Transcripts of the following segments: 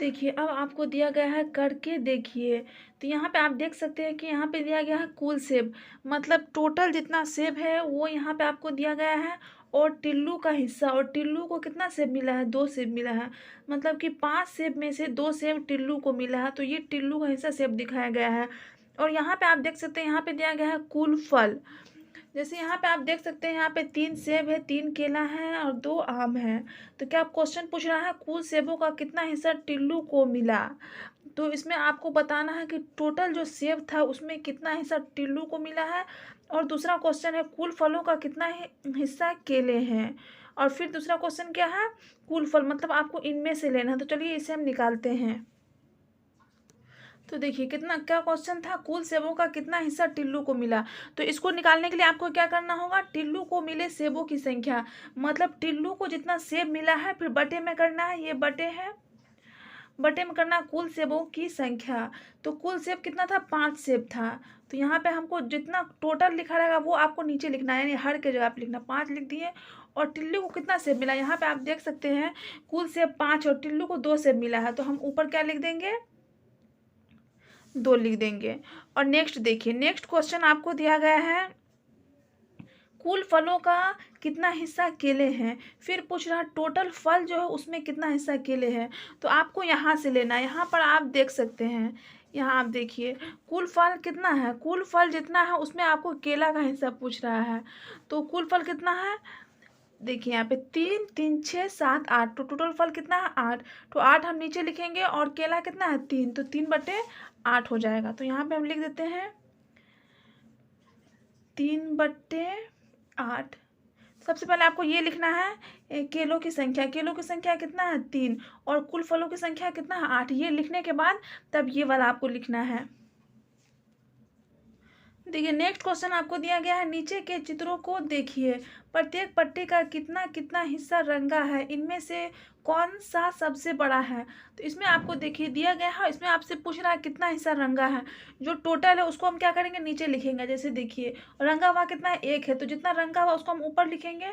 देखिए, अब आपको दिया गया है करके देखिए। तो यहाँ पे आप देख सकते हैं कि यहाँ पे दिया गया है कुल सेब, मतलब टोटल जितना सेब है वो यहाँ पे आपको दिया गया है, और टिल्लू का हिस्सा, और टिल्लू को कितना सेब मिला है, 2 सेब मिला है। मतलब कि 5 सेब में से 2 सेब टिल्लू को मिला है, तो ये टिल्लू का हिस्सा सेब दिखाया गया है। और यहाँ पे आप देख सकते हैं, यहाँ पे दिया गया है कुल फल। जैसे यहाँ पे आप देख सकते हैं, यहाँ पे 3 सेब है, 3 केला है और 2 आम है। तो क्या क्वेश्चन पूछ रहा है कुल सेबों का कितना हिस्सा टिल्लू को मिला। तो इसमें आपको बताना है कि टोटल जो सेब था उसमें कितना हिस्सा टिल्लू को मिला है। और दूसरा क्वेश्चन है कुल फलों का कितना हिस्सा केले हैं। और फिर दूसरा क्वेश्चन क्या है, कुल फल मतलब आपको इनमें से लेना है। तो चलिए इसे हम निकालते हैं। तो देखिए कितना क्या क्वेश्चन था, कुल सेबों का कितना हिस्सा टिल्लू को मिला। तो इसको निकालने के लिए आपको क्या करना होगा, टिल्लू को मिले सेबों की संख्या, मतलब टिल्लू को जितना सेब मिला है फिर बटे में करना है, ये बटे है, बटे में करना कुल सेबों की संख्या। तो कुल सेब कितना था, 5 सेब था। तो यहाँ पे हमको जितना टोटल लिखा रहेगा वो आपको नीचे लिखना है, यानी हर के जगह पे लिखना, 5 लिख दिए। और टिल्लू को कितना सेब मिला, यहाँ पे आप देख सकते हैं कुल सेब 5 और टिल्लू को 2 सेब मिला है, तो हम ऊपर क्या लिख देंगे, 2 लिख देंगे। और नेक्स्ट देखिए, नेक्स्ट क्वेश्चन आपको दिया गया है कुल फलों का कितना हिस्सा केले हैं। फिर पूछ रहा है टोटल फल जो है उसमें कितना हिस्सा केले हैं। तो आपको यहाँ से लेना है, यहाँ पर आप देख सकते हैं, यहाँ आप देखिए कुल फल कितना है, कुल फल जितना है उसमें आपको केला का हिस्सा पूछ रहा है। तो कुल फल कितना है, देखिए यहाँ पे 3 3 6 7 8, तो टोटल फल कितना है, 8। तो 8 हम नीचे लिखेंगे और केला कितना है, 3, तो 3/8 हो जाएगा। तो यहाँ पे हम लिख देते हैं 3/8। सबसे पहले आपको ये लिखना है केलों की संख्या, केलों की संख्या कितना है, 3, और कुल फलों की संख्या कितना है, 8। ये लिखने के बाद तब ये वाला आपको लिखना है। देखिए नेक्स्ट क्वेश्चन आपको दिया गया है, नीचे के चित्रों को देखिए, प्रत्येक पट्टी का कितना कितना हिस्सा रंगा है, इनमें से कौन सा सबसे बड़ा है। तो इसमें आपको देखिए दिया गया है, इसमें आपसे पूछ रहा है कितना हिस्सा रंगा है। जो टोटल है उसको हम क्या करेंगे, नीचे लिखेंगे। जैसे देखिए रंगा हुआ कितना है, 1 है, तो जितना रंगा हुआ उसको हम ऊपर लिखेंगे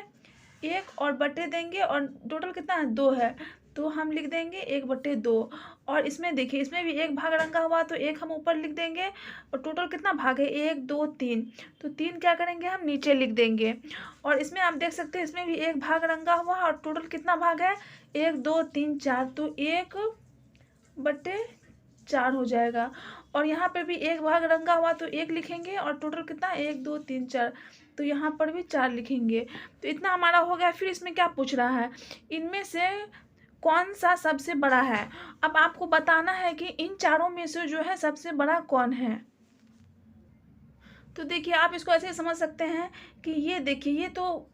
1 और बटे देंगे, और टोटल कितना है, 2 है, तो हम लिख देंगे 1/2। और इसमें देखिए इसमें भी 1 भाग रंगा हुआ, तो 1 हम ऊपर लिख देंगे, और टोटल कितना भाग है, 1 2 3, तो 3 क्या करेंगे हम नीचे लिख देंगे। और इसमें आप देख सकते हैं इसमें भी 1 भाग रंगा हुआ है, और टोटल कितना भाग है, 1 2 3 4, तो 1/4 हो जाएगा। और यहाँ पे भी 1 भाग रंगा हुआ, तो 1 लिखेंगे, और टोटल कितना 1 2 3 4, तो यहाँ पर भी 4 लिखेंगे। तो इतना हमारा हो गया। फिर इसमें क्या पूछ रहा है, इनमें से कौन सा सबसे बड़ा है। अब आपको बताना है कि इन चारों में से जो है सबसे बड़ा कौन है। तो देखिए आप इसको ऐसे समझ सकते हैं कि ये देखिए, ये तो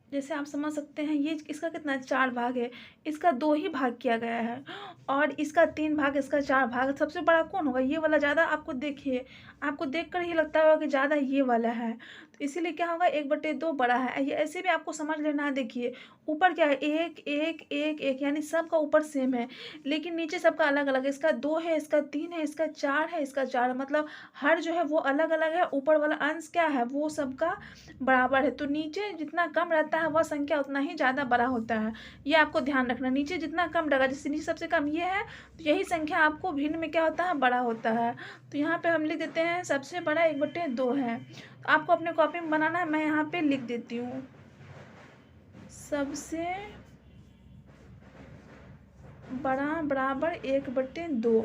जैसे आप समझ सकते हैं ये इसका कितना 4 भाग है, इसका 2 ही भाग किया गया है, और इसका 3 भाग, इसका 4 भाग। सबसे बड़ा कौन होगा, ये वाला ज़्यादा, आपको देखिए आपको देखकर ही लगता होगा कि ज़्यादा ये वाला है, तो इसीलिए क्या होगा, 1/2 बड़ा है। ये ऐसे भी आपको समझ लेना है। देखिए ऊपर क्या है, 1 1 1 1, यानी सबका ऊपर सेम है, लेकिन नीचे सबका अलग अलग है। इसका 2 है, इसका 3 है, इसका 4 है, इसका 4 है, मतलब हर जो है वो अलग अलग है। ऊपर वाला अंश क्या है, वो सबका बराबर है। तो नीचे जितना कम रहता है वह संख्या उतना ही ज़्यादा बड़ा होता है, ये आपको ध्यान रखना। नीचे जितना कम रहेगा, जैसे नीचे सबसे कम ये है, तो यही संख्या आपको भिन्न में क्या होता है, बड़ा होता है। तो यहाँ पे हम लिख देते हैं सबसे बड़ा 1/2 है। तो आपको अपने कॉपी में बनाना है, मैं यहाँ पे लिख देती हूँ सबसे बड़ा बराबर 1/2।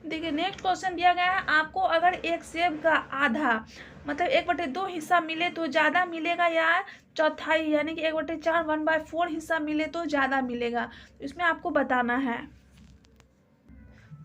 देखिए नेक्स्ट क्वेश्चन दिया गया है आपको, अगर एक सेब का आधा मतलब 1/2 हिस्सा मिले तो ज़्यादा मिलेगा, या चौथाई यानी कि 1/4 1/4 हिस्सा मिले तो ज़्यादा मिलेगा। तो इसमें आपको बताना है।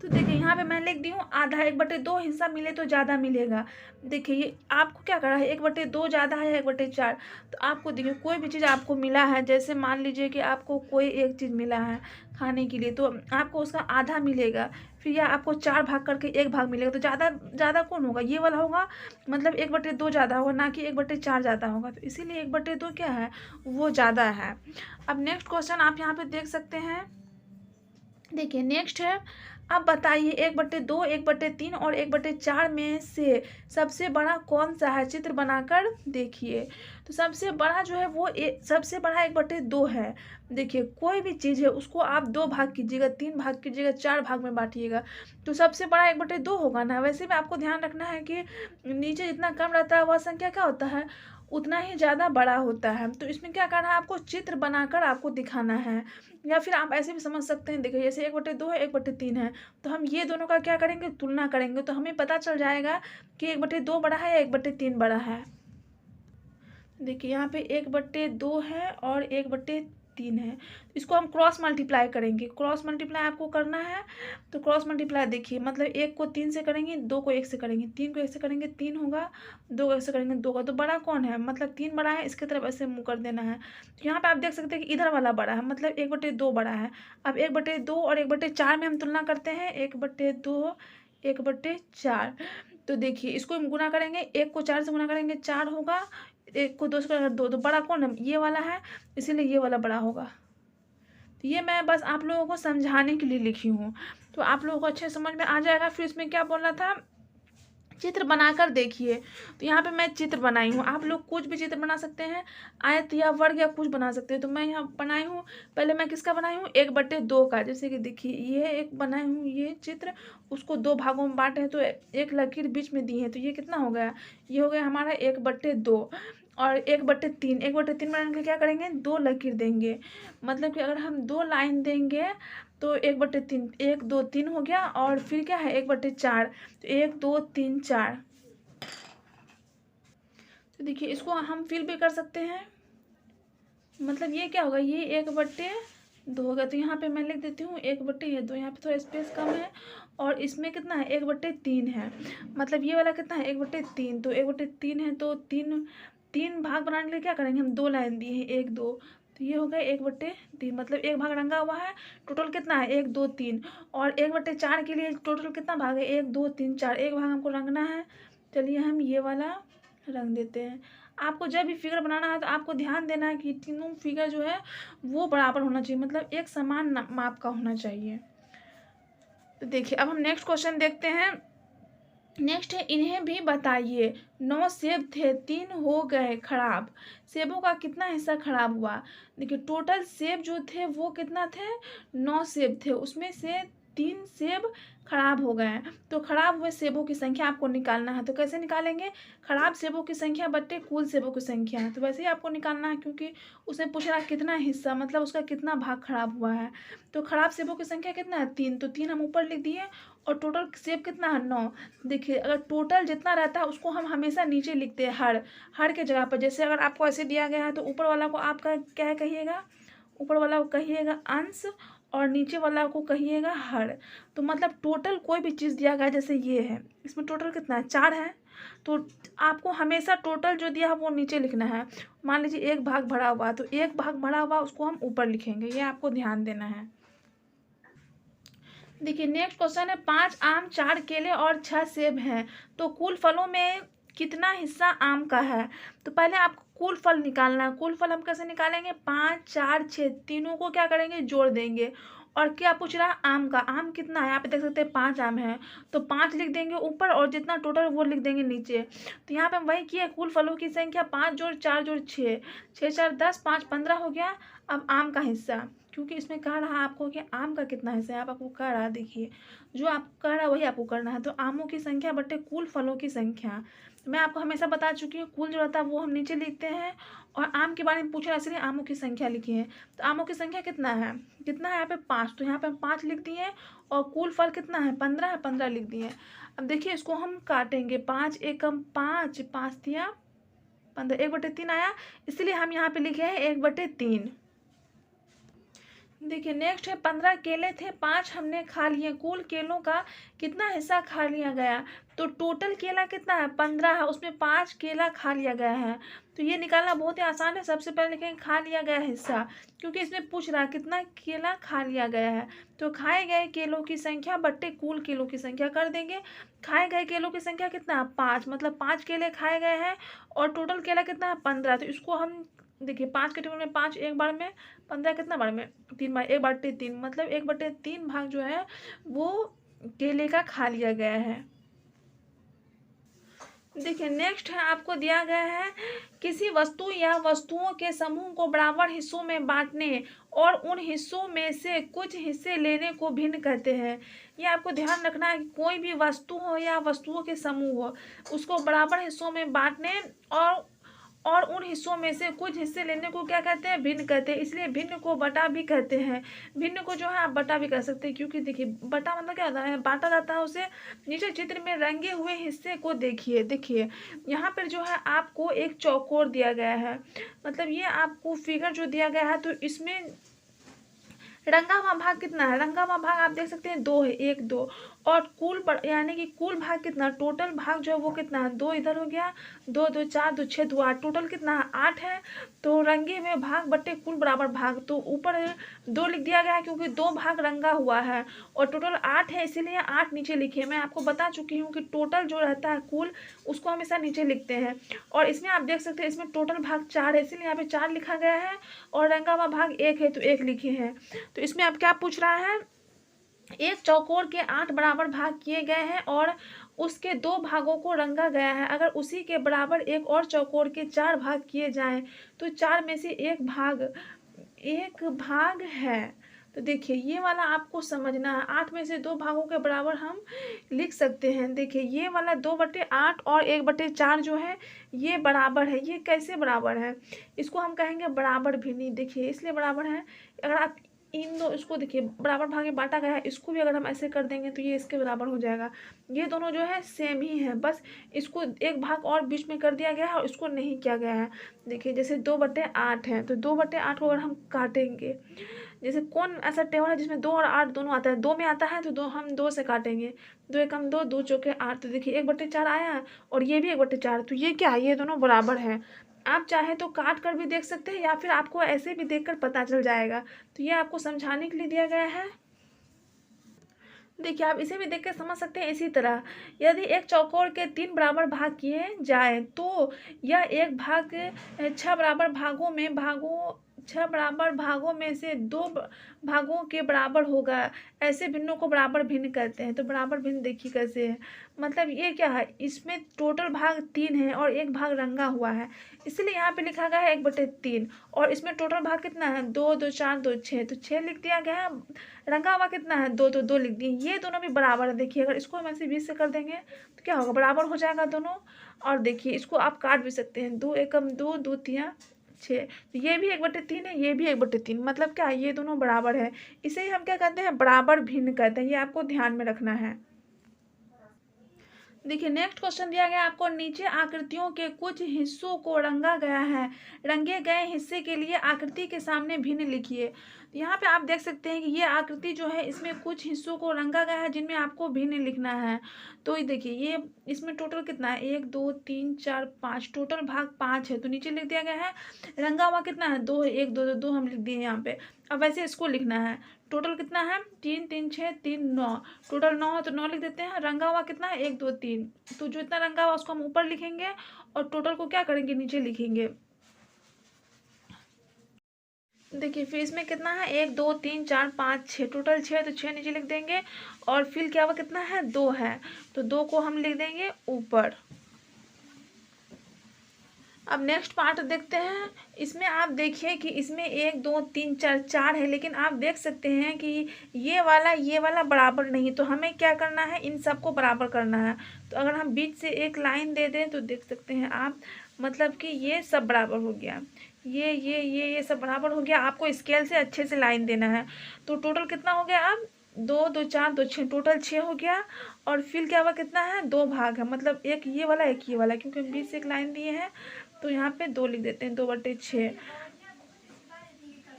तो देखिए यहाँ पे मैं लिख दी हूँ आधा, 1/2 हिस्सा मिले तो ज़्यादा मिलेगा। देखिए ये आपको क्या करा है, 1/2 ज़्यादा है 1/4। तो आपको देखिए कोई भी चीज़ आपको मिला है, जैसे मान लीजिए कि आपको कोई एक चीज़ मिला है खाने के लिए, तो आपको उसका आधा मिलेगा। फिर या आपको 4 भाग करके 1 भाग मिलेगा, तो ज़्यादा ज़्यादा कौन होगा, ये वाला होगा, मतलब 1/2 ज़्यादा होगा, ना कि 1/4 ज़्यादा होगा। तो इसीलिए 1/2 क्या है, वो ज़्यादा है। अब नेक्स्ट क्वेश्चन आप यहाँ पे देख सकते हैं, देखिए नेक्स्ट है, अब बताइए 1/2, 1/3 और 1/4 में से सबसे बड़ा कौन सा है, चित्र बनाकर देखिए। तो सबसे बड़ा जो है वो सबसे बड़ा 1/2 है। देखिए कोई भी चीज़ है उसको आप 2 भाग कीजिएगा, 3 भाग कीजिएगा, 4 भाग में बांटिएगा, तो सबसे बड़ा 1/2 होगा ना। वैसे भी आपको ध्यान रखना है कि नीचे जितना कम रहता है वह संख्या क्या होता है, उतना ही ज़्यादा बड़ा होता है। तो इसमें क्या करना है, आपको चित्र बनाकर आपको दिखाना है, या फिर आप ऐसे भी समझ सकते हैं। देखिए जैसे 1/2 है, 1/3 है, तो हम ये दोनों का क्या करेंगे, तुलना करेंगे, तो हमें पता चल जाएगा कि 1/2 बड़ा है या 1/3 बड़ा है। देखिए यहाँ पे 1/2 है और 1/3 है, इसको हम क्रॉस मल्टीप्लाई करेंगे। क्रॉस मल्टीप्लाई आपको करना है, तो क्रॉस मल्टीप्लाई देखिए मतलब 1 को 3 से करेंगे, 2 को 1 से करेंगे, 3 को 1 से करेंगे 3 होगा, 2 को 1 से करेंगे 2 होगा। तो बड़ा कौन है, मतलब 3 बड़ा है, इसके तरफ ऐसे मुँह कर देना है। तो यहाँ पे आप देख सकते हैं कि इधर वाला बड़ा है, मतलब 1/2 बड़ा है। अब 1/2 और 1/4 में हम तुलना करते हैं, 1/2 1/4। तो देखिए इसको हम गुना करेंगे, 1 को 4 से गुना करेंगे 4 होगा, 1 को 2 से करेंगे 2, तो बड़ा कौन है, ये वाला है, इसीलिए ये वाला बड़ा होगा। तो ये मैं बस आप लोगों को समझाने के लिए लिखी हूँ, तो आप लोगों को अच्छे समझ में आ जाएगा। फिर इसमें क्या बोलना था, चित्र बनाकर देखिए। तो यहाँ पे मैं चित्र बनाई हूँ, आप लोग कुछ भी चित्र बना सकते हैं, आयत या वर्ग या कुछ बना सकते हैं। तो मैं यहाँ बनाई हूँ, पहले मैं किसका बनाई हूँ, 1/2 का। जैसे कि देखिए ये एक बनाई हूँ ये चित्र, उसको 2 भागों में बांटे हैं, तो एक लकीर बीच में दी है, तो ये कितना हो गया, ये हो गया हमारा 1/2। और 1/3, 1/3 बनाने के लिए क्या करेंगे, 2 लकीर देंगे। मतलब कि अगर हम 2 लाइन देंगे तो 1/3, 1 2 3 हो गया, और फिर क्या है 1/4, तो 1 2 3 4। तो देखिए इसको हम फिल भी कर सकते हैं, मतलब ये क्या होगा, ये 1/2 होगा। तो यहाँ पे मैं लिख देती हूँ 1/2, यहाँ पे थोड़ा स्पेस कम है, और इसमें कितना है 1/3 है, मतलब ये वाला कितना है 1/3। तो 1/3 है, तो तीन भाग बनाने के लिए क्या करेंगे, हम 2 लाइन दिए हैं 1 2, तो ये हो गया 1/3, मतलब एक भाग रंगा हुआ है। टोटल कितना है 1 2 3, और 1/4 के लिए टोटल कितना भाग है 1 2 3 4, एक भाग हमको रंगना है। चलिए हम ये वाला रंग देते हैं। आपको जब भी फिगर बनाना है तो आपको ध्यान देना है कि तीनों फिगर जो है वो बराबर होना चाहिए, मतलब एक समान माप का होना चाहिए। तो देखिए अब हम नेक्स्ट क्वेश्चन देखते हैं। नेक्स्ट है, इन्हें भी बताइए, 9 सेब थे, 3 हो गए खराब, सेबों का कितना हिस्सा खराब हुआ। देखिए टोटल सेब जो थे वो कितना थे, 9 सेब थे, उसमें से 3 सेब खराब हो गए हैं। तो खराब हुए सेबों की संख्या आपको निकालना है। तो कैसे निकालेंगे, खराब सेबों की संख्या बट्टे कुल सेबों की संख्या है। तो वैसे ही आपको निकालना है, क्योंकि उसने पूछ रहा कितना हिस्सा, मतलब उसका कितना भाग खराब हुआ है। तो खराब सेबों की संख्या कितना है 3, तो 3 हम ऊपर लिख दिए, और टोटल सेब कितना है 9। देखिए अगर टोटल जितना रहता है उसको हम हमेशा नीचे लिखते हैं, हर के जगह पर। जैसे अगर आपको ऐसे दिया गया है तो ऊपर वाला को आपका क्या कहिएगा, ऊपर वाला को कहिएगा अंश, और नीचे वाला को कहिएगा हर। तो मतलब टोटल कोई भी चीज़ दिया गया, जैसे ये है, इसमें टोटल कितना है 4 है, तो आपको हमेशा टोटल जो दिया है वो नीचे लिखना है। मान लीजिए एक भाग भरा हुआ, तो एक भाग भरा हुआ उसको हम ऊपर लिखेंगे, ये आपको ध्यान देना है। देखिए नेक्स्ट क्वेश्चन है, 5 आम, 4 केले और 6 सेब हैं, तो कुल फलों में कितना हिस्सा आम का है। तो पहले आपको कुल फल निकालना है। कुल फल हम कैसे निकालेंगे, 5 4 6, तीनों को क्या करेंगे, जोड़ देंगे। और क्या पूछ रहा है, आम का, आम कितना है, यहाँ पे देख सकते हैं 5 आम है, तो 5 लिख देंगे ऊपर, और जितना टोटल वो लिख देंगे नीचे। तो यहाँ पे हम वही किए, कुल फलों की संख्या 5 जोड़ 4 जोड़ 6, 6 4 10, 5 15 हो गया। अब आम का हिस्सा, क्योंकि इसमें कह रहा है आपको कि आम का कितना हिस्सा है, आप आपको कह रहा है, देखिए जो आप कह रहा है वही आपको करना है। तो आमों की संख्या बटे कुल फलों की संख्या, मैं आपको हमेशा बता चुकी हूँ, कुल जो रहता है वो हम नीचे लिखते हैं, और आम के बारे में पूछ रहा है इसलिए आमों की संख्या लिखी है। तो आमों की संख्या कितना है, यहाँ पे 5, तो यहाँ पे हम 5 लिख दिए, और कुल फल कितना है 15 है, 15 लिख दिए। अब देखिए इसको हम काटेंगे, 5 एकम 5, 5 दिया 15, 1/3 आया, इसलिए हम यहाँ पे लिखे हैं 1/3। देखिए नेक्स्ट है, 15 केले थे, 5 हमने खा लिए, कुल केलों का कितना हिस्सा खा लिया गया। तो टोटल केला कितना है 15 है, उसमें 5 केला खा लिया गया है। तो ये निकालना बहुत ही आसान है। सबसे पहले लिखेंगे खा लिया गया हिस्सा, क्योंकि इसमें पूछ रहा है कितना केला खा लिया गया है। तो खाए गए केलों की संख्या बट्टे कुल केलों की संख्या कर देंगे। खाए गए केलों की संख्या कितना है 5, मतलब 5 केले खाए गए हैं, और टोटल केला कितना है 15, तो इसको हम देखिए 5 के टेबल में 5 एक बार में, 15 कितना बार में, 3 बार, 1/3, मतलब 1/3 भाग जो है वो केले का खा लिया गया है। देखिए नेक्स्ट है, आपको दिया गया है किसी वस्तु या वस्तुओं के समूह को बराबर हिस्सों में बांटने और उन हिस्सों में से कुछ हिस्से लेने को भिन्न कहते हैं। ये आपको ध्यान रखना है कि कोई भी वस्तु हो या वस्तुओं के समूह हो, उसको बराबर हिस्सों में बांटने और उन हिस्सों में से कुछ हिस्से लेने को क्या कहते हैं, भिन्न कहते हैं। इसलिए भिन्न को बटा भी कहते हैं। भिन्न को जो है आप बटा भी कह सकते हैं, क्योंकि देखिए बटा मतलब क्या होता है, बांटा जाता है उसे। नीचे चित्र में रंगे हुए हिस्से को देखिए। देखिए यहाँ पर जो है आपको एक चौकोर दिया गया है, मतलब ये आपको फिगर जो दिया गया है, तो इसमें रंगा हुआ भाग कितना है, रंगा हुआ भाग आप देख सकते हैं 2 है, 1 2, और कुल यानी कि कुल भाग कितना, टोटल भाग जो है वो कितना है, 2 इधर हो गया, 2 2 4 2 6 2 8, टोटल कितना है 8 है। तो रंगे हुए भाग बटे कुल बराबर भाग, तो ऊपर 2 लिख दिया गया है क्योंकि 2 भाग रंगा हुआ है, और टोटल 8 है इसीलिए 8 नीचे लिखे। मैं आपको बता चुकी हूँ कि टोटल जो रहता है कुल, उसको हमेशा नीचे लिखते हैं। और इसमें आप देख सकते हैं इसमें टोटल भाग 4 है, इसीलिए यहाँ पे 4 लिखा गया है, और रंगा हुआ भाग 1 है तो 1 लिखे हैं। तो इसमें अब क्या पूछ रहा है, एक चौकोर के 8 बराबर भाग किए गए हैं और उसके 2 भागों को रंगा गया है। अगर उसी के बराबर एक और चौकोर के 4 भाग किए जाएं तो 4 में से एक भाग है। तो देखिए ये वाला आपको समझना है, 8 में से 2 भागों के बराबर हम लिख सकते हैं। देखिए ये वाला 2/8 और 1/4 जो है ये बराबर है। ये कैसे बराबर है, इसको हम कहेंगे बराबर भिन्नी। देखिए इसलिए बराबर है, अगर आप इन दो इसको देखिए बराबर भाग में बांटा गया है, इसको भी अगर हम ऐसे कर देंगे तो ये इसके बराबर हो जाएगा। ये दोनों जो है सेम ही है, बस इसको एक भाग और बीच में कर दिया गया है और इसको नहीं किया गया है। देखिए जैसे 2/8 है, तो 2/8 को अगर हम काटेंगे, जैसे कौन ऐसा टेबल है जिसमें 2 और 8 दोनों आता है, 2 में आता है तो हम 2 से काटेंगे, 2 एकम 2, 2 चौके 8, तो देखिए 1/4 आया है और ये भी 1/4, तो ये क्या है, ये दोनों बराबर है। आप चाहे तो काट कर भी देख सकते हैं या फिर आपको ऐसे भी देखकर पता चल जाएगा। तो ये आपको समझाने के लिए दिया गया है। देखिए आप इसे भी देख कर समझ सकते हैं। इसी तरह यदि एक चौकोर के 3 बराबर भाग किए जाए तो यह एक भाग 6 बराबर भागों में से 2 भागों के बराबर होगा। ऐसे भिन्नों को बराबर भिन्न कहते हैं। तो बराबर भिन्न देखिए कैसे है, मतलब ये क्या है, इसमें टोटल भाग 3 है और एक भाग रंगा हुआ है, इसलिए यहाँ पे लिखा गया है 1/3, और इसमें टोटल भाग कितना है, 2 2 4 2 6, तो 6 लिख दिया गया है। रंगा हुआ कितना है, 2 2 2 लिख दिए। ये दोनों भी बराबर है। देखिए अगर इसको हम ऐसे 20 से कर देंगे तो क्या होगा, बराबर हो जाएगा दोनों। और देखिए इसको आप काट भी सकते हैं, 2 एकम 2, 2 तिया 6, तो ये भी 1/3 है, ये भी 1/3, मतलब क्या है, ये दोनों बराबर है। इसे ही हम क्या कहते हैं, बराबर भिन्न कहते हैं। ये आपको ध्यान में रखना है। देखिए नेक्स्ट क्वेश्चन दिया गया आपको, नीचे आकृतियों के कुछ हिस्सों को रंगा गया है, रंगे गए हिस्से के लिए आकृति के सामने भिन्न लिखिए। तो यहाँ पे आप देख सकते हैं कि ये आकृति जो है इसमें कुछ हिस्सों को रंगा गया है जिनमें आपको भिन्न लिखना है। तो देखिए ये इसमें टोटल कितना है, 1 2 3 4 5, टोटल भाग 5 है, तो नीचे लिख दिया गया है। रंगा हुआ कितना है, 2 है, 1 2 2 हम लिख दिए यहाँ पे। अब वैसे इसको लिखना है, टोटल कितना है, 3 3 6 3 9, टोटल 9 है तो 9 लिख देते हैं। रंगा हुआ कितना है, 1 2 3, तो जो इतना रंगा हुआ उसको हम ऊपर लिखेंगे और टोटल को क्या करेंगे, नीचे लिखेंगे। देखिए फिर इसमें कितना है, 1 2 3 4 5 6, टोटल 6, तो 6 नीचे लिख देंगे। और फिर क्या हुआ, कितना है, 2 है, तो 2 को हम लिख देंगे ऊपर। अब नेक्स्ट पार्ट देखते हैं। इसमें आप देखिए कि इसमें 1 2 3 4 4 है, लेकिन आप देख सकते हैं कि ये वाला बराबर नहीं, तो हमें क्या करना है, इन सबको बराबर करना है। तो अगर हम बीच से एक लाइन दे दें तो देख सकते हैं आप, मतलब कि ये सब बराबर हो गया, ये सब बराबर हो गया। आपको स्केल से अच्छे से लाइन देना है। तो टोटल कितना हो गया, अब 2 2 4 2 6, टोटल 6 हो गया। और फिर क्या हुआ, कितना है, 2 भाग है, मतलब एक ये वाला एक ये वाला, क्योंकि हम बीच से एक लाइन दिए हैं तो यहाँ पे 2 लिख देते हैं, 2/6।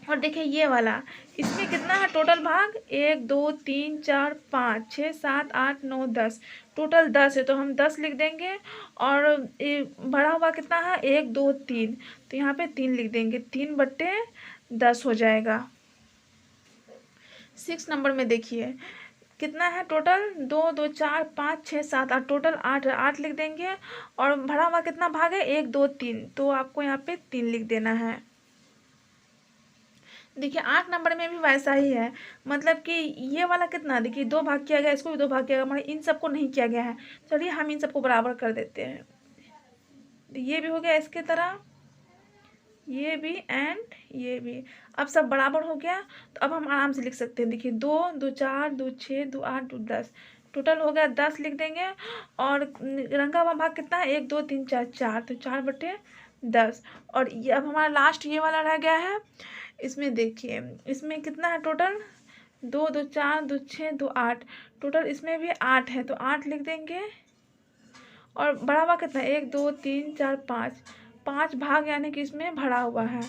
और देखिए ये वाला, इसमें कितना है टोटल भाग, 1 2 3 4 5 6 7 8 9 10, टोटल 10 है तो हम 10 लिख देंगे। और बड़ा हुआ कितना है, 1 2 3, तो यहाँ पे 3 लिख देंगे, 3/10 हो जाएगा। 6 नंबर में देखिए कितना है टोटल, 2 2 4 5 6 7 8, टोटल 8 8 लिख देंगे। और भरा हुआ कितना भाग है, 1 2 3, तो आपको यहाँ पे 3 लिख देना है। देखिए 8 नंबर में भी वैसा ही है, मतलब कि ये वाला कितना, देखिए 2 भाग किया गया, इसको भी 2 भाग किया गया, मगर इन सबको नहीं किया गया है। चलिए हम इन सबको बराबर कर देते हैं। तो ये भी हो गया इसके तरह, ये भी एंड ये भी। अब सब बराबर हो गया, तो अब हम आराम से लिख सकते हैं। देखिए 2 2 4 2 6 2 8 2 10, टोटल हो गया 10 लिख देंगे। और रंगा हुआ भाग कितना है, 1 2 3 4 4, तो 4/10। और ये अब हमारा लास्ट ये वाला रह गया है। इसमें देखिए इसमें कितना है टोटल, 2 2 4 2 6 2 8, टोटल इसमें भी 8 है, तो 8 लिख देंगे। और बड़ा हुआ कितना है, 1 2 3 4 5, 5 भाग यानी कि इसमें भरा हुआ है,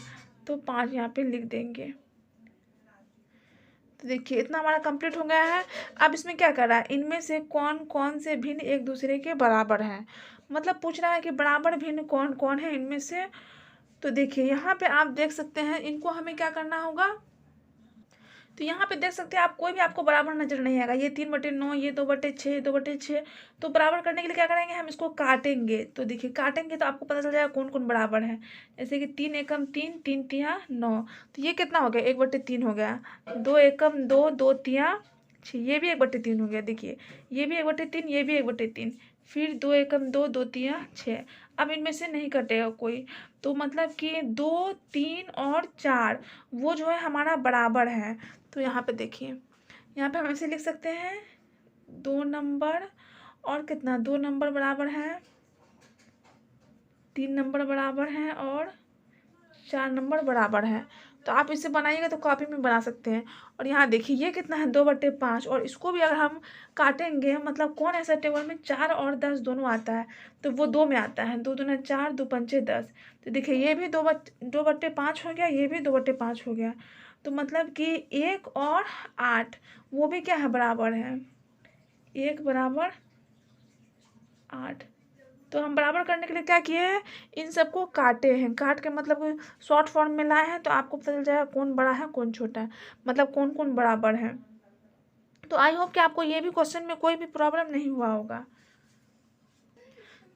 तो 5 यहाँ पे लिख देंगे। तो देखिए इतना हमारा कंप्लीट हो गया है। अब इसमें क्या कर रहा है, इनमें से कौन कौन से भिन्न एक दूसरे के बराबर हैं, मतलब पूछ रहा है कि बराबर भिन्न कौन कौन है इनमें से। तो देखिए यहाँ पे आप देख सकते हैं, इनको हमें क्या करना होगा। तो यहाँ पे देख सकते हैं आप, कोई भी आपको बराबर नजर नहीं आएगा। ये 3/9, ये 2/6, 2/6। तो बराबर करने के लिए क्या करेंगे, हम इसको काटेंगे। तो देखिए काटेंगे तो आपको पता चल जाएगा कौन कौन बराबर है। जैसे कि 3 एकम 3, 3 तिया 9, तो ये कितना हो गया, 1/3 हो गया। 2 एकम 2, 2 तिया 6, ये भी 1/3 हो गया। देखिए ये भी 1/3, ये भी 1/3, फिर 2 एकम 2, 2 तिया 6। अब इनमें से नहीं कटेगा कोई, तो मतलब कि 2 3 और 4 वो जो है हमारा बराबर है। तो यहाँ पे देखिए, यहाँ पे हम ऐसे लिख सकते हैं, 2 नंबर और कितना, 2 नंबर बराबर है, 3 नंबर बराबर है और 4 नंबर बराबर है। तो आप इसे बनाइएगा तो कॉपी में बना सकते हैं। और यहाँ देखिए ये कितना है, 2/5, और इसको भी अगर हम काटेंगे, मतलब कौन ऐसा टेबल में 4 और 10 दोनों आता है, तो वो 2 में आता है। 2 दूना 4, 2 पंचे 10। तो देखिए ये भी 2/5 हो गया, ये भी 2/5 हो गया। तो मतलब कि 1 और 8 वो भी क्या है, बराबर है, 1 बराबर 8। तो हम बराबर करने के लिए क्या किए हैं, इन सबको काटे हैं, काट के मतलब शॉर्ट फॉर्म में लाए हैं, तो आपको पता चल जाएगा कौन बड़ा है कौन छोटा है, मतलब कौन कौन बराबर है। तो आई होप कि आपको ये भी क्वेश्चन में कोई भी प्रॉब्लम नहीं हुआ होगा।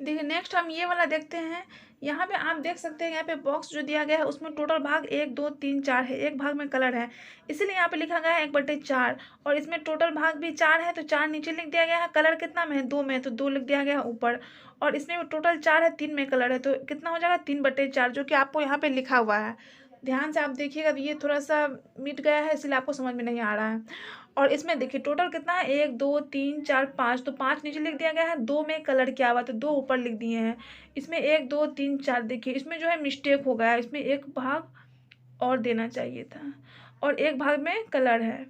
देखिए नेक्स्ट हम ये वाला देखते हैं। यहाँ पे आप देख सकते हैं, यहाँ पे बॉक्स जो दिया गया है उसमें टोटल भाग 1 2 3 4 है, एक भाग में कलर है, इसीलिए यहाँ पे लिखा गया है 1/4। और इसमें टोटल भाग भी 4 है, तो 4 नीचे लिख दिया गया है, कलर कितना में है, 2 में, तो 2 लिख दिया गया है ऊपर। और इसमें टोटल 4 है, 3 में कलर है, तो कितना हो जाएगा, 3/4, जो कि आपको यहाँ पे लिखा हुआ है। ध्यान से आप देखिएगा, ये थोड़ा सा मिट गया है इसलिए आपको समझ में नहीं आ रहा है। और इसमें देखिए टोटल कितना है, 1 2 3 4 5, तो 5 नीचे लिख दिया गया है, 2 में कलर किया हुआ, तो 2 ऊपर लिख दिए हैं। इसमें 1 2 3 4, देखिए इसमें जो है मिस्टेक हो गया है, इसमें एक भाग और देना चाहिए था, और एक भाग में कलर है,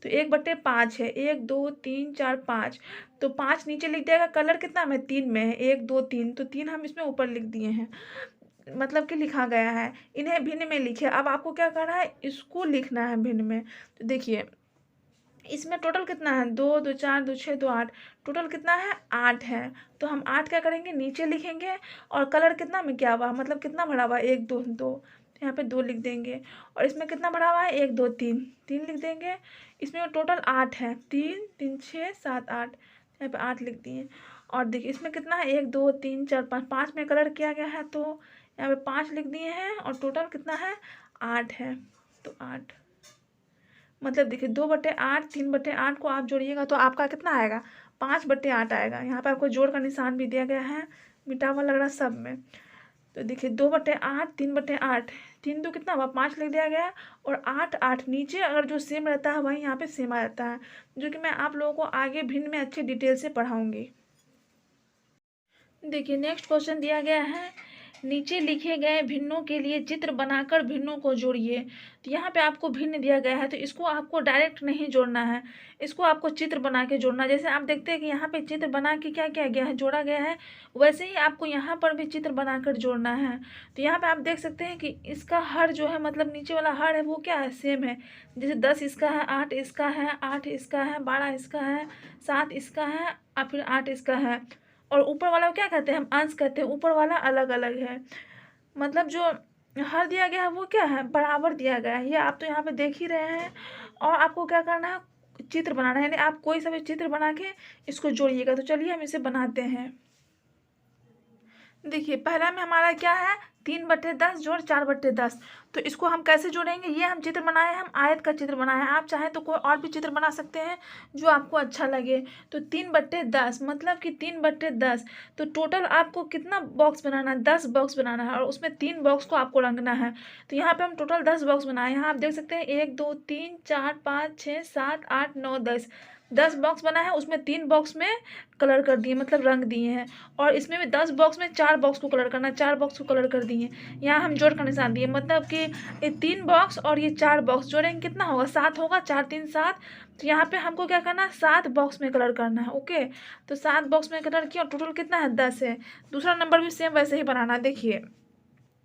तो 1/5 है, 1 2 3 4 5, तो 5 नीचे लिख दिया गया, कलर कितना में, 3 में है, 1 2 3, तो 3 हम इसमें ऊपर लिख दिए हैं, मतलब कि लिखा गया है। इन्हें भिन्न में लिखे, अब आपको क्या करना है, इसको लिखना है भिन्न में। तो देखिए इसमें टोटल कितना है, 2 2 4 2 6 2 8, टोटल कितना है, 8 है। तो हम 8 क्या करेंगे, नीचे लिखेंगे, और कलर कितना में क्या हुआ, मतलब कितना भरा हुआ है, 1 2 2, तो यहाँ पे 2 लिख देंगे। और इसमें कितना भरा हुआ है, 1 2 3, 3 लिख देंगे। इसमें टोटल 8 है, 3 3 6 7 8, यहाँ पे 8 लिख दिए। और देखिए इसमें कितना है, 1 2 3 4 5, 5 में कलर किया गया है, तो यहाँ पे 5 लिख दिए हैं, और टोटल कितना है, 8 है, तो 8। मतलब देखिए 2/8, 3/8 को आप जोड़िएगा तो आपका कितना आएगा, 5/8 आएगा। यहाँ पे आपको जोड़ का निशान भी दिया गया है, मिटा हुआ लग रहा है सब में। तो देखिए 2/8, 3/8, 3 दो कितना हुआ, 5 लिख दिया गया है, और 8 8 नीचे अगर जो सेम रहता है वही यहाँ पे सेम आ जाता है, जो कि मैं आप लोगों को आगे भिन्न में अच्छे डिटेल से पढ़ाऊँगी। देखिए नेक्स्ट क्वेश्चन दिया गया है, नीचे लिखे गए भिन्नों के लिए चित्र बनाकर भिन्नों को जोड़िए। तो यहाँ पे आपको भिन्न दिया गया है, तो इसको आपको डायरेक्ट नहीं जोड़ना है, इसको आपको चित्र बना के जोड़ना है। जैसे आप देखते हैं कि यहाँ पे चित्र बना के क्या किया गया है, जोड़ा गया है, वैसे ही आपको यहाँ पर भी चित्र बनाकर जोड़ना है। तो यहाँ पे आप देख सकते हैं कि इसका हर जो है, मतलब नीचे वाला हर है वो क्या है, सेम है। जैसे 10 इसका है, 8 इसका है, 8 इसका है, 12 इसका है, 7 इसका है, और फिर 8 इसका है। और ऊपर वाला को क्या कहते हैं, हम अंश कहते हैं, ऊपर वाला अलग अलग है। मतलब जो हर दिया गया है वो क्या है, बराबर दिया गया है, ये आप तो यहाँ पे देख ही रहे हैं। और आपको क्या करना है, चित्र बनाना है, यानी आप कोई सा भी चित्र बना के इसको जोड़िएगा। तो चलिए हम इसे बनाते हैं। देखिए पहला में हमारा क्या है, 3/10 जोड़ 4/10। तो इसको हम कैसे जोड़ेंगे, ये हम चित्र बनाए हैं, हम आयत का चित्र बनाए हैं। आप चाहें तो कोई और भी चित्र बना सकते हैं जो आपको अच्छा लगे। तो 3/10 मतलब कि 3/10। तो टोटल आपको कितना बॉक्स बनाना है, 10 बॉक्स बनाना है, और उसमें 3 बॉक्स को आपको रंगना है। तो यहाँ पे हम टोटल 10 बॉक्स बनाए हैं। यहाँ आप देख सकते हैं 1 2 3 4 5 6 7 8 9 10 बॉक्स बना है। उसमें 3 बॉक्स में कलर कर दिए, मतलब रंग दिए हैं। और इसमें भी 10 बॉक्स में 4 बॉक्स को कलर करना, 4 बॉक्स को कलर कर दिए। यहाँ हम जोड़ का निशान दिए, मतलब कि ये 3 बॉक्स और ये 4 बॉक्स जोड़ेंगे कितना होगा, 7 होगा। 4 3 7। तो यहाँ पे हमको क्या करना है, 7 बॉक्स में कलर करना है। ओके, तो 7 बॉक्स में कलर किया और टोटल कितना है, 10 है। दूसरा नंबर भी सेम वैसे ही बनाना। देखिए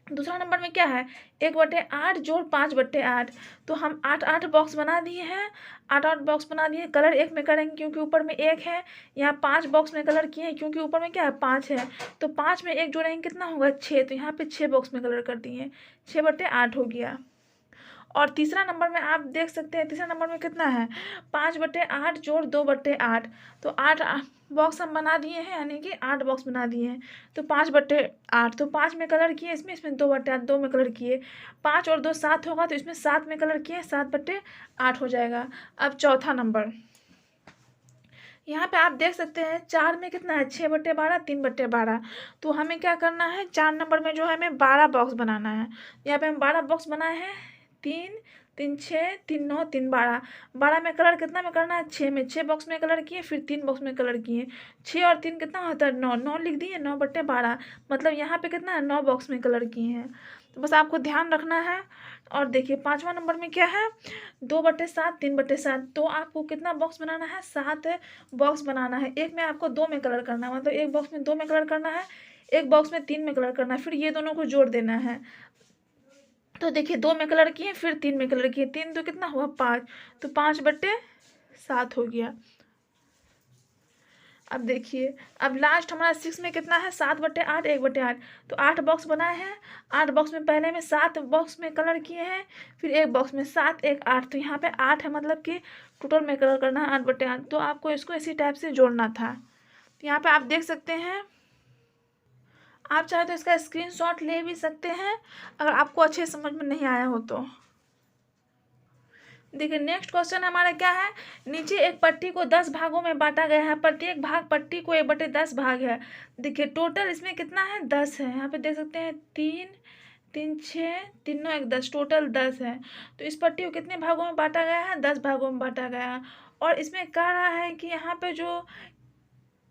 दूसरा नंबर में क्या है, 1/8 जोड़ 5/8। तो हम 8 बॉक्स बना दिए हैं, 8 बॉक्स बना दिए। कलर एक में करेंगे क्योंकि ऊपर में 1 है। यहाँ 5 बॉक्स में कलर किए हैं क्योंकि ऊपर में क्या है, 5 है। तो 5 में 1 जोड़ेंगे कितना होगा, 6। तो यहाँ पे 6 बॉक्स में कलर कर दिए, 6/8 हो गया। और तीसरा नंबर में आप देख सकते हैं, तीसरा नंबर में कितना है, 5/8 जोड़ 2/8। तो 8 बॉक्स हम बना दिए हैं, यानी कि 8 बॉक्स बना दिए हैं। तो 5/8। तो 5 में कलर किए, इसमें 2/8, 2 में कलर किए। 5 और 2 7 होगा, तो इसमें 7 में कलर किए, 7/8 हो जाएगा। अब चौथा नंबर, यहाँ पे आप देख सकते हैं 4 में कितना है, 6/12, 3/12। तो हमें क्या करना है, 4 नंबर में जो है हमें 12 बॉक्स बनाना है। यहाँ पे हम 12 बॉक्स बनाए हैं, 3 3 6 3 9 3 12। 12 में कलर कितना में करना है, 6 में। 6 बॉक्स में कलर किए, फिर 3 बॉक्स में कलर किए। 6 और 3 कितना होता है, 9। 9 लिख दिए, 9/12। मतलब यहाँ पे कितना है, 9 बॉक्स में कलर किए हैं। तो बस आपको ध्यान रखना है। और देखिए 5वां नंबर में क्या है, 2/7, 3/7। तो आपको कितना बॉक्स बनाना है, 7 बॉक्स बनाना है। एक में आपको 2 में कलर करना है, मतलब एक बॉक्स में 2 में कलर करना है, एक बॉक्स में 3 में कलर करना है। फिर ये दोनों को जोड़ देना है। तो देखिए 2 में कलर किए, फिर 3 में कलर किए। 3 तो कितना हुआ, 5। तो 5/7 हो गया। अब देखिए, अब लास्ट हमारा 6 में कितना है, 7/8, 1/8। तो 8 बॉक्स बनाए हैं। 8 बॉक्स में पहले में 7 बॉक्स में कलर किए हैं, फिर एक बॉक्स में 7 1 8। तो यहाँ पे 8 है, मतलब कि टोटल में कलर करना है 8/8। तो आपको इसको इसी टाइप से जोड़ना था। तो यहाँ पे आप देख सकते हैं, आप चाहे तो इसका स्क्रीनशॉट ले भी सकते हैं अगर आपको अच्छे समझ में नहीं आया हो तो। देखिए नेक्स्ट क्वेश्चन हमारा क्या है, नीचे एक पट्टी को 10 भागों में बांटा गया है। प्रत्येक भाग पट्टी को 1/10 भाग है। देखिए टोटल इसमें कितना है, 10 है। यहाँ पे देख सकते हैं 3 3 6 3 9 1 10, टोटल 10 है। तो इस पट्टी को कितने भागों में बांटा गया है, 10 भागों में बांटा गया है। और इसमें कह रहा है कि यहाँ पे जो,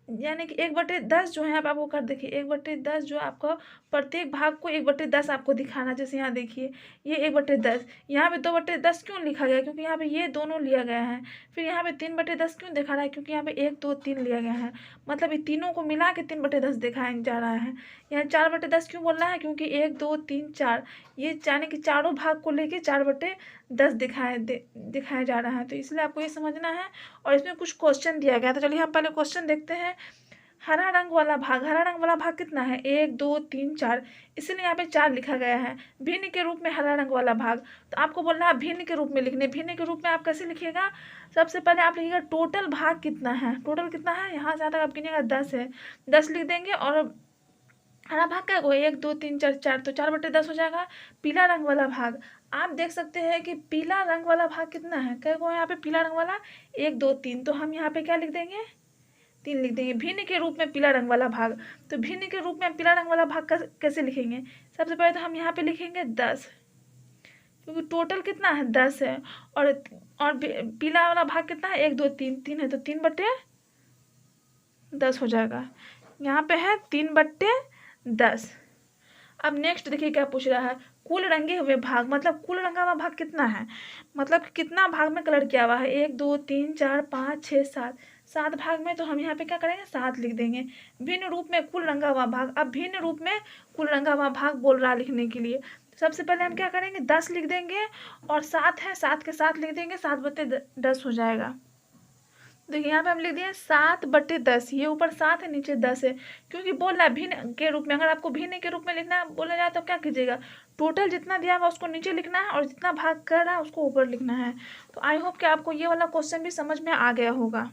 यानी कि 1/10 जो है, आप आपको कर देखिए 1/10 जो आपको प्रत्येक भाग को 1/10 आपको दिखाना। जैसे यहाँ देखिए ये 1/10, यहाँ पे 2/10 क्यों लिखा गया, क्योंकि यहाँ पे ये दोनों लिया गया है। फिर यहाँ पे 3/10 क्यों दिखा रहा है, क्योंकि यहाँ पे 1 2 3 लिया गया है। मतलब ये तीनों को मिला के 3/10 दिखाया जा रहा है। यहाँ 4/10 क्यों बोल रहा है, क्योंकि 1 2 3 4, ये यानी कि चारों भाग को लेके 4/10 दिखाया जा रहा है। तो इसलिए आपको ये समझना है। और इसमें कुछ क्वेश्चन दिया गया, तो चलिए हम पहले क्वेश्चन देखते हैं। हरा रंग वाला भाग, हरा रंग वाला भाग कितना है, 1 2 3 4, इसलिए यहाँ पे 4 लिखा गया है। भिन्न के रूप में हरा रंग वाला भाग, तो आपको बोलना है भिन्न के रूप में लिखने। भिन्न के रूप में आप कैसे लिखिएगा, सबसे पहले आप लिखिएगा टोटल भाग कितना है। टोटल कितना है, यहाँ जहाँ तक आप गिनिएगा 10 है, 10 लिख देंगे। और हरा भाग क्या होगा, 1 2 3 4 4, तो 4/10 हो जाएगा। पीला रंग वाला भाग, आप देख सकते हैं कि पीला रंग वाला भाग कितना है, क्या को यहाँ पे पीला रंग वाला 1 2 3, तो हम यहाँ पे क्या लिख देंगे, 3 लिख देंगे। भिन्न के रूप में पीला रंग वाला भाग, तो भिन्न के रूप में पीला रंग वाला भाग कैसे लिखेंगे, सबसे पहले तो हम यहाँ पे लिखेंगे 10, क्योंकि टोटल कितना है 10 है। और पीला वाला भाग कितना है, 1 2 3, 3 है, तो 3/10 हो जाएगा। यहाँ पे है 3/10। अब नेक्स्ट देखिए क्या पूछ रहा है, कुल रंगे हुए भाग, मतलब कुल रंगा हुआ भाग कितना है, मतलब कितना भाग में कलर किया हुआ है, 1 2 3 4 5 6 7, 7 भाग में। तो हम यहाँ पे क्या करेंगे, 7 लिख देंगे। भिन्न रूप में कुल रंगा हुआ भाग, अब भिन्न रूप में कुल रंगा हुआ भाग बोल रहा है लिखने के लिए। सबसे पहले हम क्या करेंगे, 10 लिख देंगे, और 7 है, 7 के साथ लिख देंगे, 7/10 हो जाएगा। देखिए यहाँ पे हम लिख दिए 7/10, ये ऊपर 7 है, नीचे 10 है, क्योंकि बोल रहा है भिन्न के रूप में। अगर आपको भिन्न के रूप में लिखना बोला जाए तो क्या कीजिएगा, टोटल जितना दिया हुआ उसको नीचे लिखना है, और जितना भाग कर रहा है उसको ऊपर लिखना है। तो आई होप कि आपको ये वाला क्वेश्चन भी समझ में आ गया होगा।